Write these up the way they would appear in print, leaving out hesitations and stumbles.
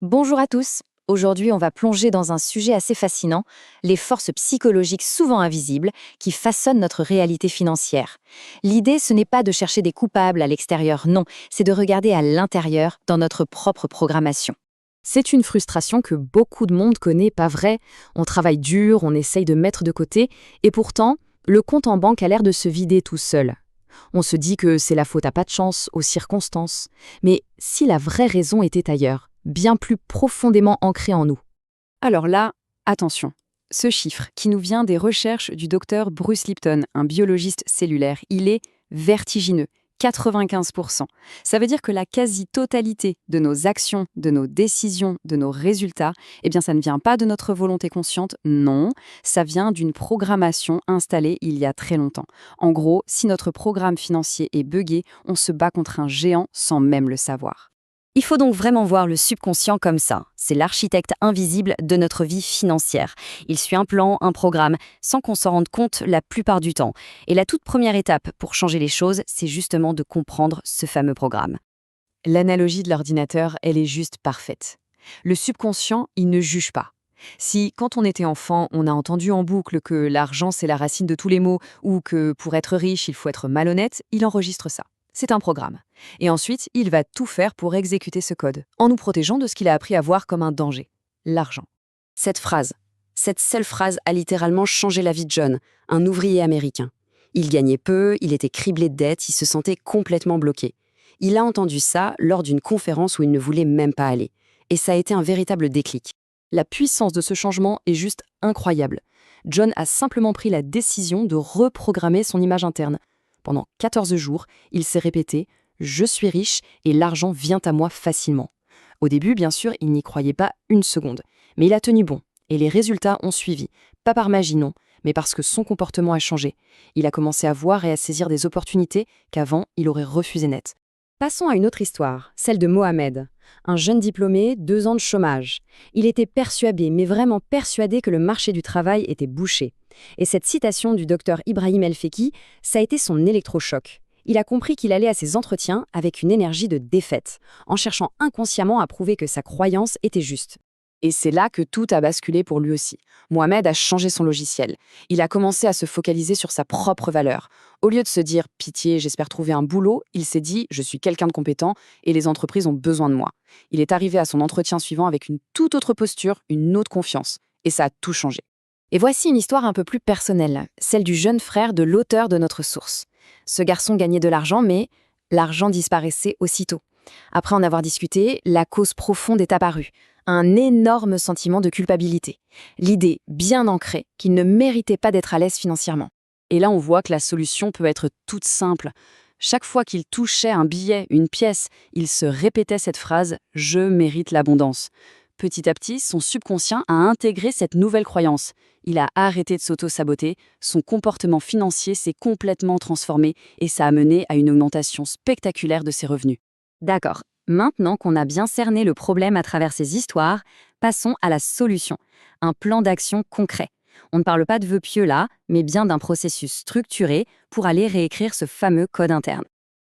Bonjour à tous. Aujourd'hui, on va plonger dans un sujet assez fascinant, les forces psychologiques souvent invisibles qui façonnent notre réalité financière. L'idée, ce n'est pas de chercher des coupables à l'extérieur, non, c'est de regarder à l'intérieur, dans notre propre programmation. C'est une frustration que beaucoup de monde connaît, pas vrai? On travaille dur, on essaye de mettre de côté, et pourtant, le compte en banque a l'air de se vider tout seul. On se dit que c'est la faute à pas de chance, aux circonstances. Mais si la vraie raison était ailleurs, bien plus profondément ancrée en nous? Alors là, attention. Ce chiffre, qui nous vient des recherches du docteur Bruce Lipton, un biologiste cellulaire, il est vertigineux, 95%. Ça veut dire que la quasi-totalité de nos actions, de nos décisions, de nos résultats, eh bien ça ne vient pas de notre volonté consciente, non, ça vient d'une programmation installée il y a très longtemps. En gros, si notre programme financier est buggé, on se bat contre un géant sans même le savoir. Il faut donc vraiment voir le subconscient comme ça. C'est l'architecte invisible de notre vie financière. Il suit un plan, un programme, sans qu'on s'en rende compte la plupart du temps. Et la toute première étape pour changer les choses, c'est justement de comprendre ce fameux programme. L'analogie de l'ordinateur, elle est juste parfaite. Le subconscient, il ne juge pas. Si, quand on était enfant, on a entendu en boucle que l'argent c'est la racine de tous les maux ou que pour être riche, il faut être malhonnête, il enregistre ça. C'est un programme. Et ensuite, il va tout faire pour exécuter ce code, en nous protégeant de ce qu'il a appris à voir comme un danger, l'argent. Cette seule phrase a littéralement changé la vie de John, un ouvrier américain. Il gagnait peu, il était criblé de dettes, il se sentait complètement bloqué. Il a entendu ça lors d'une conférence où il ne voulait même pas aller. Et ça a été un véritable déclic. La puissance de ce changement est juste incroyable. John a simplement pris la décision de reprogrammer son image interne. Pendant 14 jours, il s'est répété « Je suis riche et l'argent vient à moi facilement ». Au début, bien sûr, il n'y croyait pas une seconde. Mais il a tenu bon, et les résultats ont suivi. Pas par magie, non, mais parce que son comportement a changé. Il a commencé à voir et à saisir des opportunités qu'avant, il aurait refusées net. Passons à une autre histoire, celle de Mohamed. Un jeune diplômé, 2 ans de chômage. Il était persuadé, mais vraiment persuadé que le marché du travail était bouché. Et cette citation du docteur Ibrahim El-Feki, ça a été son électrochoc. Il a compris qu'il allait à ses entretiens avec une énergie de défaite, en cherchant inconsciemment à prouver que sa croyance était juste. Et c'est là que tout a basculé pour lui aussi. Mohamed a changé son logiciel. Il a commencé à se focaliser sur sa propre valeur. Au lieu de se dire « pitié, j'espère trouver un boulot », il s'est dit « je suis quelqu'un de compétent et les entreprises ont besoin de moi ». Il est arrivé à son entretien suivant avec une toute autre posture, une autre confiance. Et ça a tout changé. Et voici une histoire un peu plus personnelle, celle du jeune frère de l'auteur de notre source. Ce garçon gagnait de l'argent, mais l'argent disparaissait aussitôt. Après en avoir discuté, la cause profonde est apparue. Un énorme sentiment de culpabilité. L'idée bien ancrée qu'il ne méritait pas d'être à l'aise financièrement. Et là, on voit que la solution peut être toute simple. Chaque fois qu'il touchait un billet, une pièce, il se répétait cette phrase « Je mérite l'abondance ». Petit à petit, son subconscient a intégré cette nouvelle croyance. Il a arrêté de s'auto-saboter, son comportement financier s'est complètement transformé et ça a mené à une augmentation spectaculaire de ses revenus. D'accord. Maintenant qu'on a bien cerné le problème à travers ces histoires, passons à la solution. Un plan d'action concret. On ne parle pas de vœux pieux là, mais bien d'un processus structuré pour aller réécrire ce fameux code interne.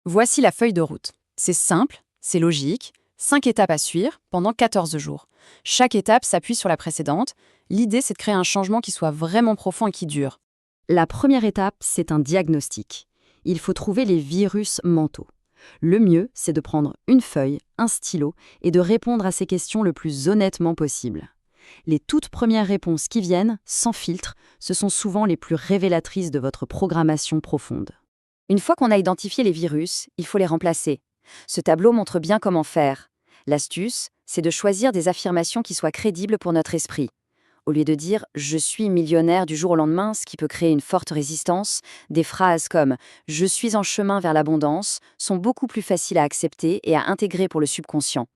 Voici la feuille de route. C'est simple, c'est logique, 5 étapes à suivre pendant 14 jours. Chaque étape s'appuie sur la précédente. L'idée, c'est de créer un changement qui soit vraiment profond et qui dure. La première étape, c'est un diagnostic. Il faut trouver les virus mentaux. Le mieux, c'est de prendre une feuille, un stylo et de répondre à ces questions le plus honnêtement possible. Les toutes premières réponses qui viennent, sans filtre, ce sont souvent les plus révélatrices de votre programmation profonde. Une fois qu'on a identifié les virus, il faut les remplacer. Ce tableau montre bien comment faire. L'astuce, c'est de choisir des affirmations qui soient crédibles pour notre esprit. Au lieu de dire « je suis millionnaire du jour au lendemain », ce qui peut créer une forte résistance, des phrases comme « je suis en chemin vers l'abondance » sont beaucoup plus faciles à accepter et à intégrer pour le subconscient.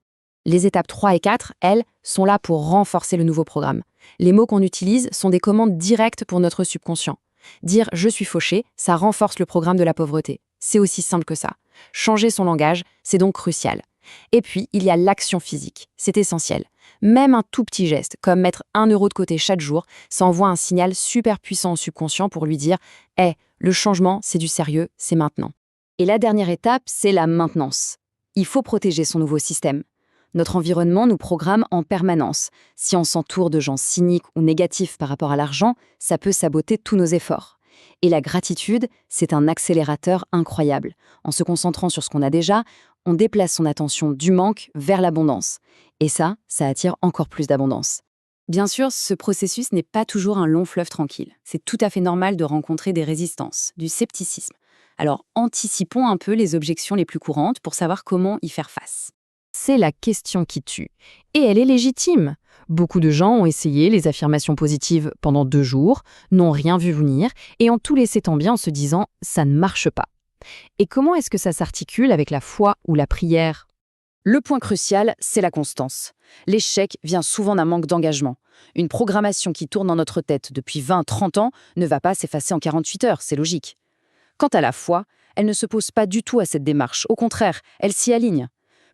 Les étapes 3 et 4, elles, sont là pour renforcer le nouveau programme. Les mots qu'on utilise sont des commandes directes pour notre subconscient. Dire « je suis fauché », ça renforce le programme de la pauvreté. C'est aussi simple que ça. Changer son langage, c'est donc crucial. Et puis, il y a l'action physique. C'est essentiel. Même un tout petit geste, comme mettre 1 euro de côté chaque jour, ça envoie un signal super puissant au subconscient pour lui dire « Hey, le changement, c'est du sérieux, c'est maintenant ». Et la dernière étape, c'est la maintenance. Il faut protéger son nouveau système. Notre environnement nous programme en permanence. Si on s'entoure de gens cyniques ou négatifs par rapport à l'argent, ça peut saboter tous nos efforts. Et la gratitude, c'est un accélérateur incroyable. En se concentrant sur ce qu'on a déjà, on déplace son attention du manque vers l'abondance. Et ça attire encore plus d'abondance. Bien sûr, ce processus n'est pas toujours un long fleuve tranquille. C'est tout à fait normal de rencontrer des résistances, du scepticisme. Alors, anticipons un peu les objections les plus courantes pour savoir comment y faire face. C'est la question qui tue. Et elle est légitime. Beaucoup de gens ont essayé les affirmations positives pendant 2 jours, n'ont rien vu venir et ont tout laissé tomber en se disant « ça ne marche pas ». Et comment est-ce que ça s'articule avec la foi ou la prière ? Le point crucial, c'est la constance. L'échec vient souvent d'un manque d'engagement. Une programmation qui tourne dans notre tête depuis 20-30 ans ne va pas s'effacer en 48 heures, c'est logique. Quant à la foi, elle ne se pose pas du tout à cette démarche. Au contraire, elle s'y aligne.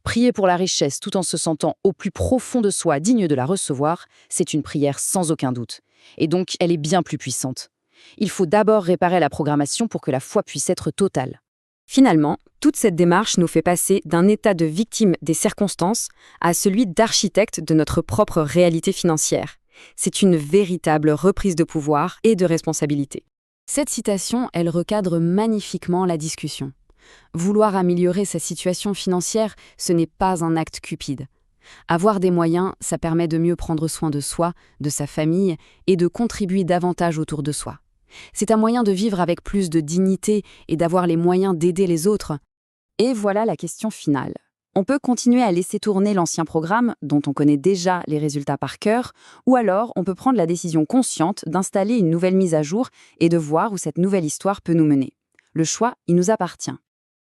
Prier pour la richesse tout en se sentant au plus profond de soi digne de la recevoir, c'est une prière sans aucun doute. Et donc, elle est bien plus puissante. Il faut d'abord réparer la programmation pour que la foi puisse être totale. Finalement, toute cette démarche nous fait passer d'un état de victime des circonstances à celui d'architecte de notre propre réalité financière. C'est une véritable reprise de pouvoir et de responsabilité. Cette citation, elle recadre magnifiquement la discussion. Vouloir améliorer sa situation financière, ce n'est pas un acte cupide. Avoir des moyens, ça permet de mieux prendre soin de soi, de sa famille et de contribuer davantage autour de soi. C'est un moyen de vivre avec plus de dignité et d'avoir les moyens d'aider les autres. Et voilà la question finale. On peut continuer à laisser tourner l'ancien programme, dont on connaît déjà les résultats par cœur, ou alors on peut prendre la décision consciente d'installer une nouvelle mise à jour et de voir où cette nouvelle histoire peut nous mener. Le choix, il nous appartient.